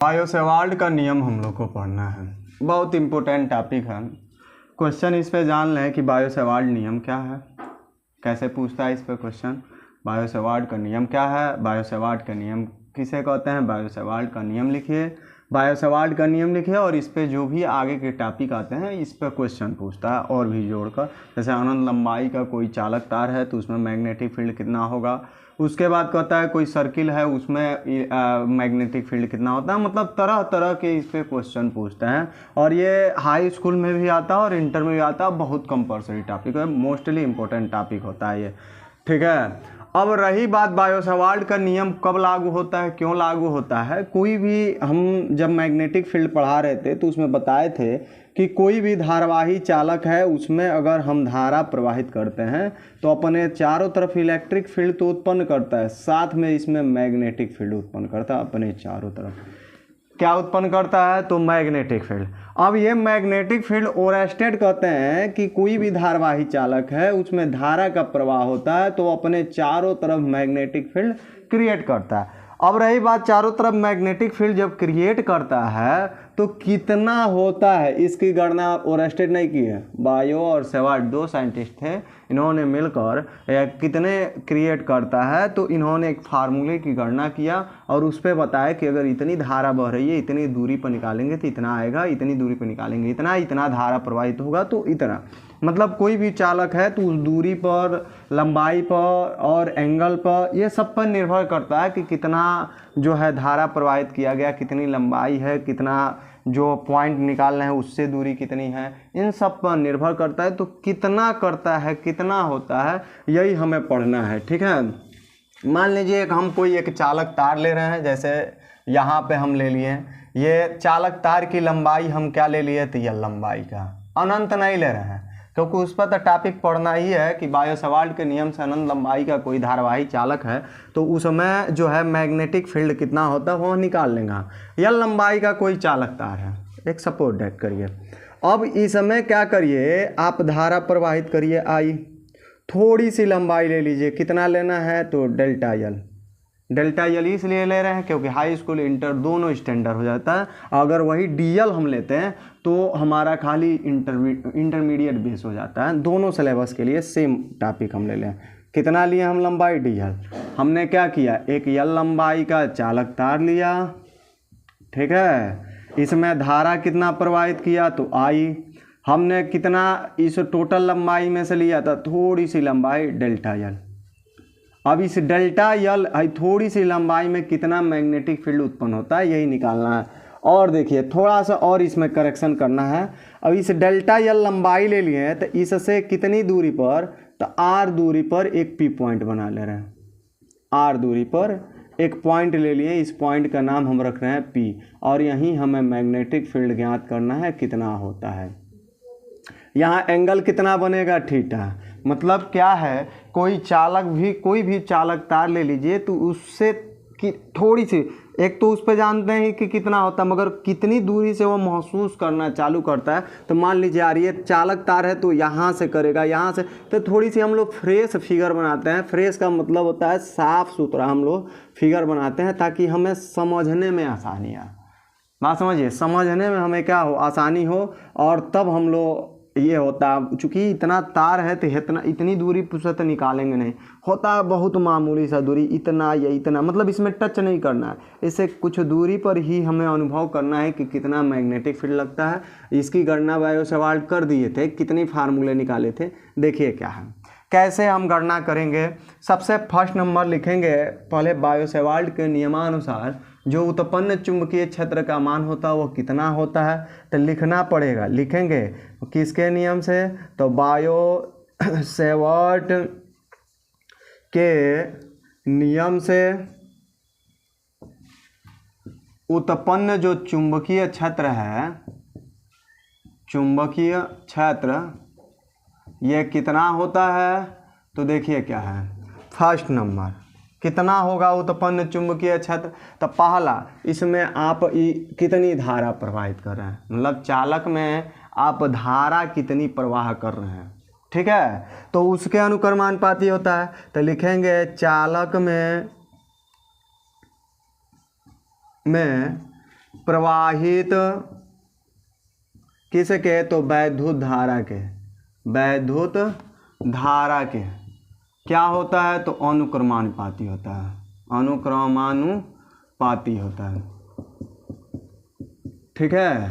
Bio सेवार्ट का नियम हम लोग को पढ़ना है, बहुत इम्पोर्टेंट टॉपिक है। क्वेश्चन इस पे जान लें कि बायो सेवार्ट नियम क्या है, कैसे पूछता है इस पे क्वेश्चन। बायो सेवार्ट का नियम क्या है, बायो सेवार्ट का नियम किसे कहते हैं, बायो सेवार्ट का नियम लिखिए, बायो सेवार्ट का नियम लिखिए और इस पे जो भी आगे के टॉपिक आते हैं इस पर क्वेश्चन पूछता है और भी जोड़कर। जैसे अनंत लंबाई का कोई चालक तार है तो उसमें मैग्नेटिक फील्ड कितना होगा। उसके बाद कहता है कोई सर्किल है उसमें मैग्नेटिक फील्ड कितना होता है। मतलब तरह तरह के इस पे क्वेश्चन पूछते हैं और ये हाई स्कूल में भी आता है और इंटर में भी आता है। बहुत कंपलसरी टॉपिक है, मोस्टली इम्पोर्टेंट टॉपिक होता है ये, ठीक है। अब रही बात बायो सेवार्ट का नियम कब लागू होता है, क्यों लागू होता है। कोई भी हम जब मैग्नेटिक फील्ड पढ़ा रहे थे तो उसमें बताए थे कि कोई भी धारावाही चालक है उसमें अगर हम धारा प्रवाहित करते हैं तो अपने चारों तरफ इलेक्ट्रिक फील्ड तो उत्पन्न करता है, साथ में इसमें मैग्नेटिक फील्ड उत्पन्न करता है। अपने चारों तरफ क्या उत्पन्न करता है, तो मैग्नेटिक फील्ड। अब ये मैग्नेटिक फील्ड ओरेस्टेड कहते हैं कि कोई भी धारावाही चालक है उसमें धारा का प्रवाह होता है तो अपने चारों तरफ मैग्नेटिक फील्ड क्रिएट करता है। अब रही बात चारों तरफ मैग्नेटिक फील्ड जब क्रिएट करता है तो कितना होता है, इसकी गणना ओरेस्टेड नहीं की है। बायो और सेवार्ट दो साइंटिस्ट थे, इन्होंने मिलकर कितने क्रिएट करता है तो इन्होंने एक फार्मूले की गणना किया और उस पर बताया कि अगर इतनी धारा बह रही है इतनी दूरी पर निकालेंगे तो इतना आएगा, इतनी दूरी पर निकालेंगे इतना, इतना धारा प्रवाहित होगा तो इतना। मतलब कोई भी चालक है तो उस दूरी पर, लंबाई पर और एंगल पर, ये सब पर निर्भर करता है कि कितना जो है धारा प्रवाहित किया गया, कितनी लंबाई है, कितना जो पॉइंट निकालना है उससे दूरी कितनी है, इन सब पर निर्भर करता है। तो कितना करता है, कितना होता है, यही हमें पढ़ना है, ठीक है। मान लीजिए हम कोई एक चालक तार ले रहे हैं, जैसे यहाँ पे हम ले लिए, ये चालक तार की लंबाई हम क्या ले लिए, तो यह लंबाई का अनंत नहीं ले रहे हैं क्योंकि उस पर तो टॉपिक पढ़ना ही है कि बायो सेवार्ट के नियम से अनंत लंबाई का कोई धारावाही चालक है तो उसमें जो है मैग्नेटिक फील्ड कितना होता है वो निकाल लेंगे। या लंबाई का कोई चालक तार है, एक सपोर्ट डेट करिए। अब इसमें क्या करिए, आप धारा प्रवाहित करिए आई, थोड़ी सी लंबाई ले लीजिए, कितना लेना है तो डेल्टा एल। डेल्टा एल इसलिए ले रहे हैं क्योंकि हाई स्कूल इंटर दोनों स्टैंडर्ड हो जाता है। अगर वही डीएल हम लेते हैं तो हमारा खाली इंटरमीडिएट बेस हो जाता है। दोनों सिलेबस के लिए सेम टॉपिक हम ले लें। कितना लिए हम लंबाई, डीएल। हमने क्या किया, एक एल लंबाई का चालक तार लिया, ठीक है। इसमें धारा कितना प्रवाहित किया तो आई। हमने कितना इस टोटल लंबाई में से लिया था, थोड़ी सी लंबाई डेल्टा एल। अब इस डेल्टा एल थोड़ी सी लंबाई में कितना मैग्नेटिक फील्ड उत्पन्न होता है यही निकालना है। और देखिए थोड़ा सा और इसमें करेक्शन करना है। अब इस डेल्टा एल लंबाई ले लिए हैं तो इससे कितनी दूरी पर, तो आर दूरी पर एक पी पॉइंट बना ले रहे हैं। आर दूरी पर एक पॉइंट ले लिए, इस पॉइंट का नाम हम रख रहे हैं पी और यहीं हमें मैग्नेटिक फील्ड ज्ञात करना है कितना होता है। यहाँ एंगल कितना बनेगा, थीटा। मतलब क्या है, कोई चालक भी, कोई भी चालक तार ले लीजिए तो उससे कि थोड़ी सी, एक तो उस पर जानते हैं कि कितना होता है मगर कितनी दूरी से वो महसूस करना चालू करता है। तो मान लीजिए यार ये चालक तार है तो यहाँ से करेगा, यहाँ से, तो थोड़ी सी हम लोग फ्रेश फिगर बनाते हैं। फ्रेश का मतलब होता है साफ सुथरा, हम लोग फिगर बनाते हैं ताकि हमें समझने में आसानी आए। बात समझिए, समझने में हमें क्या हो, आसानी हो। और तब हम लोग ये होता है, चूँकि इतना तार है तो इतनी दूरी से तो निकालेंगे नहीं, होता है बहुत मामूली सा दूरी, इतना या इतना, मतलब इसमें टच नहीं करना है। इससे कुछ दूरी पर ही हमें अनुभव करना है कि कितना मैग्नेटिक फील्ड लगता है। इसकी गणना बायो सेवार्ट कर दिए थे, कितनी फार्मूले निकाले थे, देखिए क्या है, कैसे हम गणना करेंगे। सबसे फर्स्ट नंबर लिखेंगे पहले, बायो सेवार्ट के नियमानुसार जो उत्पन्न चुंबकीय क्षेत्र का मान होता है वो कितना होता है, तो लिखना पड़ेगा। लिखेंगे किसके नियम से, तो बायो सेवार्ट के नियम से उत्पन्न जो चुंबकीय क्षेत्र है, चुंबकीय क्षेत्र ये कितना होता है, तो देखिए क्या है, फर्स्ट नंबर कितना होगा उत्पन्न चुंबकीय क्षेत्र। तो पहला, इसमें आप कितनी धारा प्रवाहित कर रहे हैं, मतलब चालक में आप धारा कितनी प्रवाह कर रहे हैं, ठीक है। तो उसके अनुक्रमानुपाती होता है। तो लिखेंगे चालक में प्रवाहित किसके, तो वैद्युत धारा के, वैद्युत धारा के क्या होता है, तो अनुक्रमानुपाती होता है, अनुक्रमानुपाती होता है। ठीक है,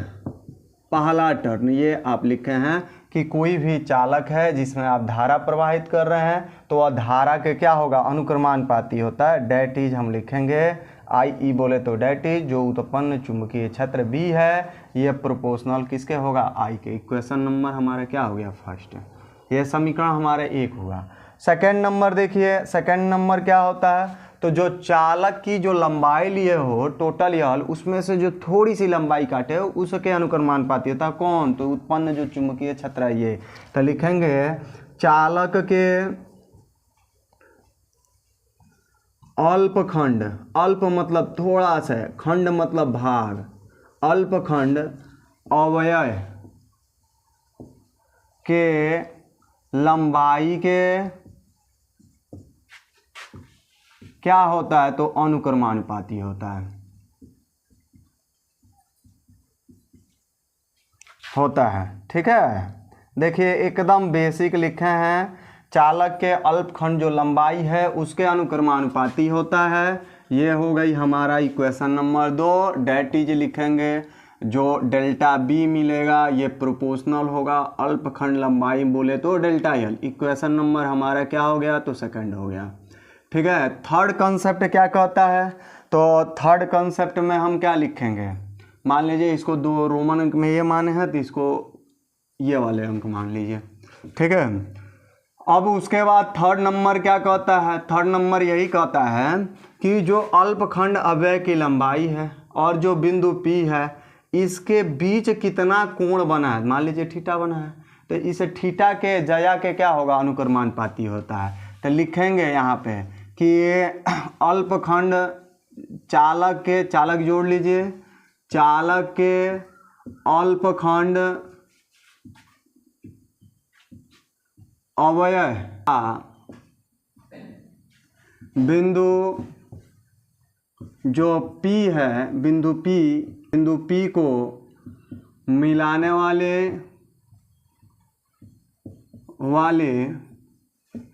पहला टर्न ये आप लिखे हैं कि कोई भी चालक है जिसमें आप धारा प्रवाहित कर रहे हैं तो वह धारा के क्या होगा, अनुक्रमानुपाती होता है। डेट इज हम लिखेंगे आई ई बोले तो डेट इज जो उत्पन्न चुंबकीय क्षेत्र बी है ये प्रोपोर्शनल किसके होगा, आई के। इक्वेशन नंबर हमारा क्या हो गया, फर्स्ट। ये समीकरण हमारे 1 हुआ। सेकेंड नंबर देखिए, सेकेंड नंबर क्या होता है, तो जो चालक की जो लंबाई लिए हो टोटल यल उसमें से जो थोड़ी सी लंबाई काटे हो उसके अनुक्रमानुपाती होता है। कौन, तो उत्पन्न जो चुंबकीय क्षेत्र है ये। तो लिखेंगे चालक के अल्पखंड, अल्प मतलब थोड़ा सा, खंड मतलब भाग, अल्पखंड अवयव के लंबाई के क्या होता है, तो अनुक्रमानुपाती होता है, ठीक है। देखिए एकदम बेसिक लिखे हैं, चालक के अल्पखंड जो लंबाई है उसके अनुक्रमानुपाती होता है। ये हो गई हमारा इक्वेशन नंबर 2। डेट इज लिखेंगे जो डेल्टा बी मिलेगा ये प्रोपोर्शनल होगा, अल्पखंड लंबाई बोले तो डेल्टा यल। इक्वेशन नंबर हमारा क्या हो गया, तो सेकंड हो गया। ठीक है, थर्ड कंसेप्ट क्या कहता है, तो थर्ड कंसेप्ट में हम क्या लिखेंगे, मान लीजिए इसको 2 रोमन अंक में ये माने हैं तो इसको ये वाले अंक मान लीजिए। ठीक है, अब उसके बाद थर्ड नंबर क्या कहता है, थर्ड नंबर यही कहता है कि जो अल्पखंड अवयव की लंबाई है और जो बिंदु P है इसके बीच कितना कोण बना है, मान लीजिए थीटा बना है तो इस थीटा के जया के क्या होगा, अनुक्रमानुपाती होता है। तो लिखेंगे यहाँ पे कि ये अल्पखंड चालक के, चालक जोड़ लीजिए, चालक के अल्पखंड अवयव बिंदु जो P है, बिंदु P को मिलाने वाले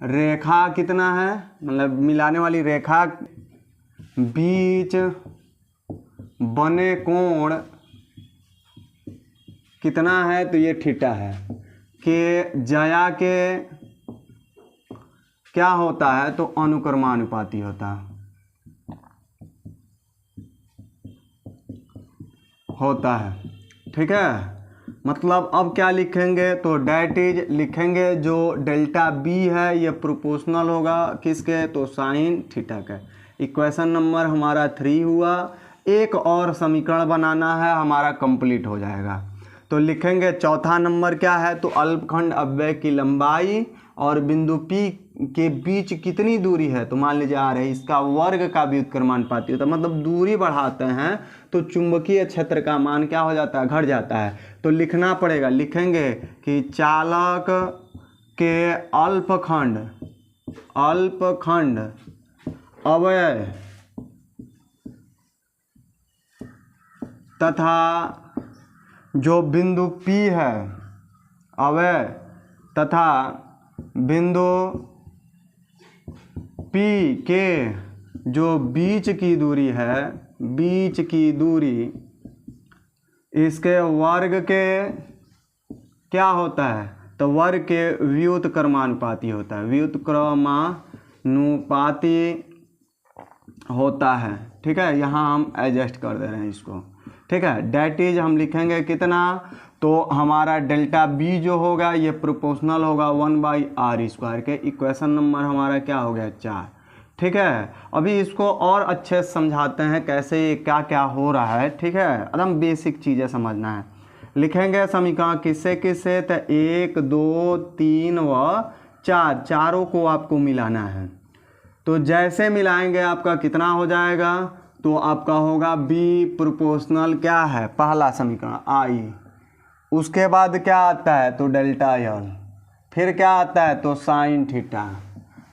रेखा कितना है, मतलब मिलाने वाली रेखा बीच बने कोण कितना है, तो ये थीटा है। के जया के क्या होता है, तो अनुक्रमानुपाती होता है। ठीक है, मतलब अब क्या लिखेंगे, तो डेट इज लिखेंगे जो डेल्टा बी है ये प्रोपोर्शनल होगा किसके, तो साइन थीटा का। इक्वेशन नंबर हमारा 3 हुआ। एक और समीकरण बनाना है, हमारा कंप्लीट हो जाएगा। तो लिखेंगे चौथा नंबर क्या है, तो अल्पखंड अवयव की लंबाई और बिंदु P के बीच कितनी दूरी है, तो मान लीजिए R है, इसका वर्ग का व्युत्क्रमानुपाती होता है। मतलब दूरी बढ़ाते हैं तो चुंबकीय क्षेत्र का मान क्या हो जाता है, घट जाता है। तो लिखना पड़ेगा, लिखेंगे कि चालक के अल्पखंड अवयव तथा जो बिंदु P है अवयव तथा बिंदु P के जो बीच की दूरी है, बीच की दूरी इसके वर्ग के क्या होता है, तो वर्ग के व्युत्क्रमानुपाती होता है, व्युत्क्रमानुपाती होता है। ठीक है, यहाँ हम एडजस्ट कर दे रहे हैं इसको। ठीक है, डेट इज हम लिखेंगे कितना, तो हमारा डेल्टा बी जो होगा ये प्रोपोर्शनल होगा 1/r² के। इक्वेशन नंबर हमारा क्या हो गया, 4। ठीक है, अभी इसको और अच्छे से समझाते हैं कैसे ये क्या क्या हो रहा है। ठीक है, एकदम बेसिक चीज़ें समझना है। लिखेंगे समीकरण किससे किससे, तो 1 2 3 व 4, चारों को आपको मिलाना है। तो जैसे मिलाएंगे आपका कितना हो जाएगा, तो आपका होगा B प्रोपोर्शनल क्या है, पहला समीकरण I, उसके बाद क्या आता है, तो डेल्टा यल, फिर क्या आता है, तो साइन थीटा।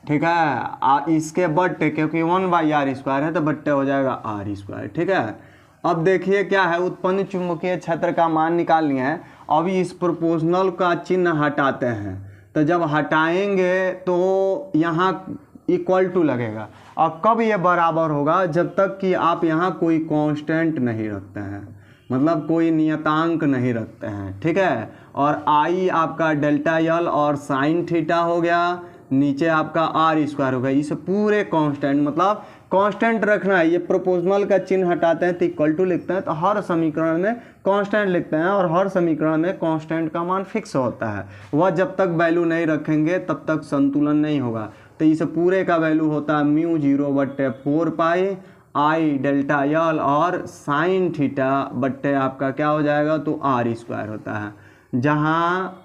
ठीक है, इसके बट्टे, क्योंकि 1/r² है तो बट्टे हो जाएगा r²। ठीक है, अब देखिए क्या है, उत्पन्न चुंबकीय क्षेत्र का मान निकाल लिया है। अभी इस प्रोपोर्शनल का चिन्ह हटाते हैं, तो जब हटाएंगे तो यहाँ इक्वल टू लगेगा। और कब ये बराबर होगा, जब तक कि आप यहाँ कोई कांस्टेंट नहीं रखते हैं, मतलब कोई नियतांक नहीं रखते हैं, ठीक है। और आई आपका डेल्टा यल और साइन थीटा हो गया, नीचे आपका आर स्क्वायर हो गया। इसे पूरे कांस्टेंट, मतलब कांस्टेंट रखना है। ये प्रोपोर्शनल का चिन्ह हटाते हैं तो इक्वल टू लिखते हैं, तो हर समीकरण में कांस्टेंट लिखते हैं और हर समीकरण में कांस्टेंट का मान फिक्स होता है। वह जब तक वैल्यू नहीं रखेंगे तब तक संतुलन नहीं होगा। तो इस पूरे का वैल्यू होता है म्यू 0/4 पाई आई डेल्टा यल और साइन थीटा बट्टे आपका क्या हो जाएगा, तो आर स्क्वायर होता है। जहाँ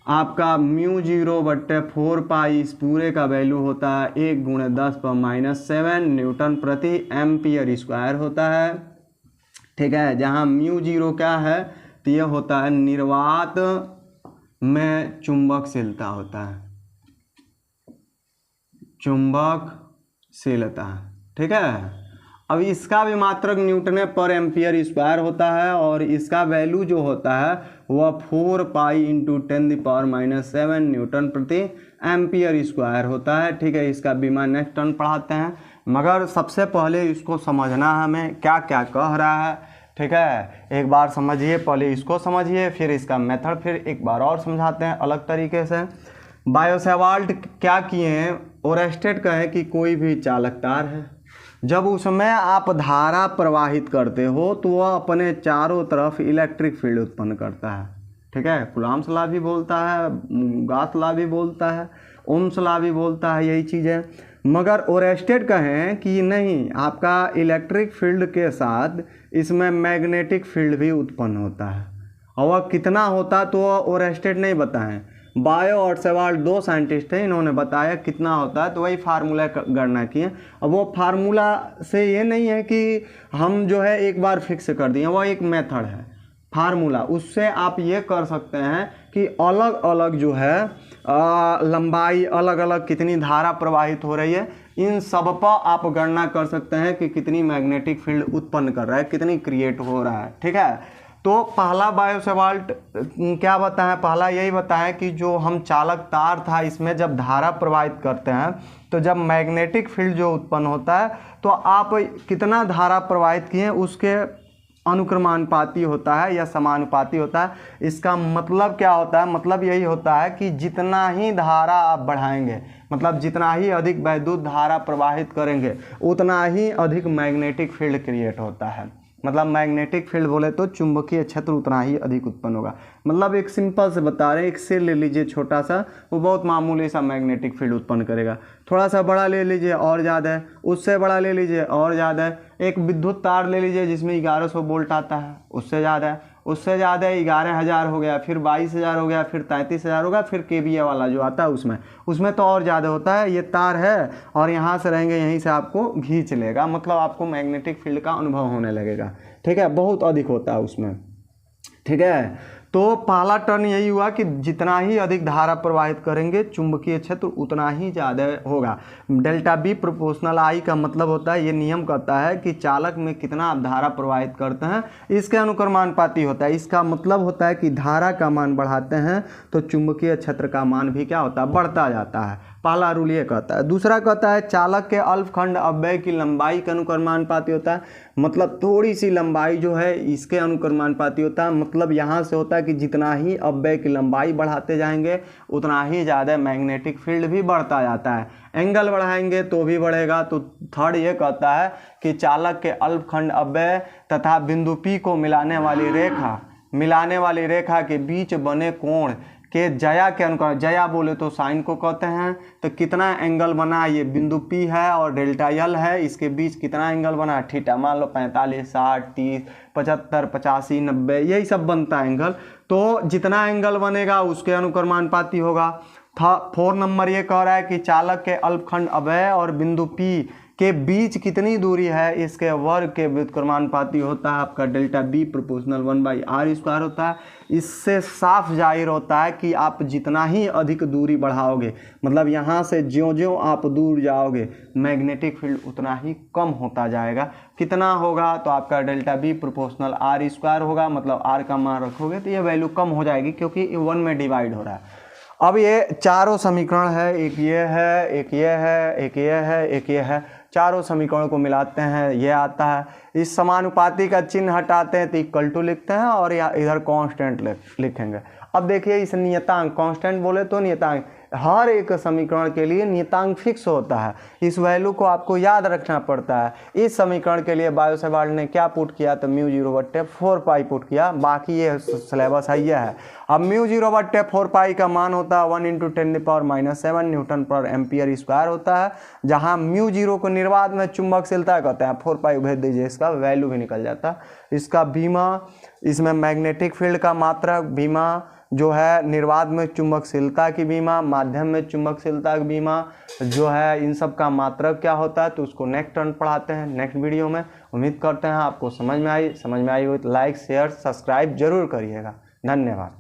आपका म्यू 0/4 पाई इस पूरे का वैल्यू होता है 1 × 10⁻7 न्यूटन प्रति एम्पियर स्क्वायर होता है, ठीक है। जहाँ म्यू 0 क्या है, तो यह होता है निर्वात में चुंबकशीलता होता है, चुंबकशीलता, ठीक है। अब इसका भी मात्रक न्यूटन पर एम्पियर स्क्वायर होता है और इसका वैल्यू जो होता है वह 4 पाई × 10⁻7 न्यूटन प्रति एम्पियर स्क्वायर होता है, ठीक है। इसका बीमा नेक्स्ट टर्न पढ़ाते हैं, मगर सबसे पहले इसको समझना हमें क्या क्या कह रहा है, ठीक है। एक बार समझिए, पहले इसको समझिए, फिर इसका मेथड फिर एक बार और समझाते हैं अलग तरीके से। बायो-सैवार्ट क्या किए हैं, ओरेस्टेड कहे कि कोई भी चालक तार है, जब उसमें आप धारा प्रवाहित करते हो तो वह अपने चारों तरफ इलेक्ट्रिक फील्ड उत्पन्न करता है, ठीक है। कूलॉम्स लॉ भी बोलता है, गाथ लॉ भी बोलता है, ओम्स लॉ भी बोलता है, यही चीज़ है। मगर ओरेस्टेड कहें कि नहीं, आपका इलेक्ट्रिक फील्ड के साथ इसमें मैग्नेटिक फील्ड भी उत्पन्न होता है, और वह कितना होता तो वह ओरेस्टेड नहीं बताएं। बायो और सैवार्ट दो साइंटिस्ट हैं, इन्होंने बताया कितना होता है, तो वही फार्मूला गणना किए। अब वो फार्मूला से ये नहीं है कि हम जो है एक बार फिक्स कर दिए, वह एक मेथड है फार्मूला, उससे आप ये कर सकते हैं कि अलग अलग जो है लंबाई, अलग अलग कितनी धारा प्रवाहित हो रही है, इन सब पर आप गणना कर सकते हैं कि कितनी मैग्नेटिक फील्ड उत्पन्न कर रहा है, कितनी क्रिएट हो रहा है, ठीक है। तो पहला बायो-सैवार्ट क्या बताएं, पहला यही बताएं कि जो हम चालक तार था, इसमें जब धारा प्रवाहित करते हैं तो जब मैग्नेटिक फील्ड जो उत्पन्न होता है तो आप कितना धारा प्रवाहित किए उसके अनुक्रमानुपाती होता है या समानुपाती होता है। इसका मतलब क्या होता है, मतलब यही होता है कि जितना ही धारा आप बढ़ाएंगे, मतलब जितना ही अधिक वैद्युत धारा प्रवाहित करेंगे, उतना ही अधिक मैग्नेटिक फील्ड क्रिएट होता है। मतलब मैग्नेटिक फील्ड बोले तो चुंबकीय क्षेत्र उतना ही अधिक उत्पन्न होगा। मतलब एक सिंपल से बता रहे हैं, एक सेल ले लीजिए छोटा सा, वो बहुत मामूली सा मैग्नेटिक फील्ड उत्पन्न करेगा। थोड़ा सा बड़ा ले लीजिए और ज़्यादा है, उससे बड़ा ले लीजिए और ज़्यादा है। एक विद्युत तार ले लीजिए जिसमें 1100 वोल्ट आता है, उससे ज़्यादा है, उससे ज़्यादा 11,000 हो गया, फिर 22,000 हो गया, फिर 33,000 होगा, फिर केवीए वाला जो आता है उसमें तो और ज़्यादा होता है। ये तार है और यहाँ से रहेंगे, यहीं से आपको खींच लेगा, मतलब आपको मैग्नेटिक फील्ड का अनुभव होने लगेगा, ठीक है। बहुत अधिक होता है उसमें, ठीक है। तो पहला टर्न यही हुआ कि जितना ही अधिक धारा प्रवाहित करेंगे चुंबकीय क्षेत्र उतना ही ज़्यादा होगा। डेल्टा बी प्रोपोर्शनल आई का मतलब होता है, ये नियम कहता है कि चालक में कितना आप धारा प्रवाहित करते हैं इसके अनुक्रमानुपाती होता है। इसका मतलब होता है कि धारा का मान बढ़ाते हैं तो चुंबकीय क्षेत्र का मान भी क्या होता है, बढ़ता जाता है। पहला रूल ये कहता है। दूसरा कहता है चालक के अल्पखंड अव्यय की लंबाई के अनुक्रमानुपाती होता है, मतलब थोड़ी सी लंबाई जो है इसके अनुक्रमानुपाती होता है। मतलब यहाँ से होता है कि जितना ही अव्यय की लंबाई बढ़ाते जाएंगे उतना ही ज़्यादा मैग्नेटिक फील्ड भी बढ़ता जाता है। एंगल बढ़ाएंगे तो भी बढ़ेगा। तो थर्ड ये कहता है कि चालक के अल्पखंड अव्यय तथा बिंदु P को मिलाने वाली रेखा के बीच बने कोण के जया के अनुसार, जया बोले तो साइन को कहते हैं, तो कितना एंगल बना, ये बिंदु P है और डेल्टा यल है, इसके बीच कितना एंगल बना थीटा, मान लो 45, 60, 30, 75, 85, 90, यही सब बनता है एंगल। तो जितना एंगल बनेगा उसके अनुक्रमानुपाती होगा। 4 नंबर ये कह रहा है कि चालक के अल्पखंड अव्यय और बिंदु P के बीच कितनी दूरी है, इसके वर्ग के व्युत्क्रमानुपाती होता है आपका डेल्टा बी प्रोपोर्शनल 1/r² होता है। इससे साफ जाहिर होता है कि आप जितना ही अधिक दूरी बढ़ाओगे, मतलब यहाँ से ज्यों-ज्यों आप दूर जाओगे मैग्नेटिक फील्ड उतना ही कम होता जाएगा। कितना होगा, तो आपका delta B proportional R square होगा, मतलब आर का मान रखोगे तो ये वैल्यू कम हो जाएगी क्योंकि ये 1 में डिवाइड हो रहा है। अब ये चारों समीकरण है, एक ये है, एक ये है, एक ये है, एक ये है, चारों समीकरणों को मिलाते हैं, ये आता है। इस समानुपाती का चिन्ह हटाते हैं तो इक्वल टू लिखते हैं और या इधर कांस्टेंट लिखेंगे। अब देखिए इस नियतांक, कांस्टेंट बोले तो नियतांक, हर एक समीकरण के लिए नियतांक फिक्स होता है, इस वैल्यू को आपको याद रखना पड़ता है। इस समीकरण के लिए बायो सेवार्ड ने क्या पुट किया, तो μ0/4 पाई पुट किया, बाकी ये सिलेबस है ये है। अब μ0/4 पाई का मान होता है 1 × 10⁻⁻7 न्यूटन पर एम्पियर स्क्वायर होता है, जहाँ μ0 को निर्वात में चुंबकशीलता कहते हैं। 4 पाई भेज दीजिए, इसका वैल्यू भी निकल जाता है। इसका बीमा, इसमें मैग्नेटिक फील्ड का मात्रक, बीमा जो है निर्वात में चुंबकशीलता की बीमा, माध्यम में चुंबकशीलता की बीमा जो है, इन सब का मात्रक क्या होता है, तो उसको नेक्स्ट टर्न पढ़ाते हैं नेक्स्ट वीडियो में। उम्मीद करते हैं आपको समझ में आई हो तो लाइक शेयर सब्सक्राइब जरूर करिएगा। धन्यवाद।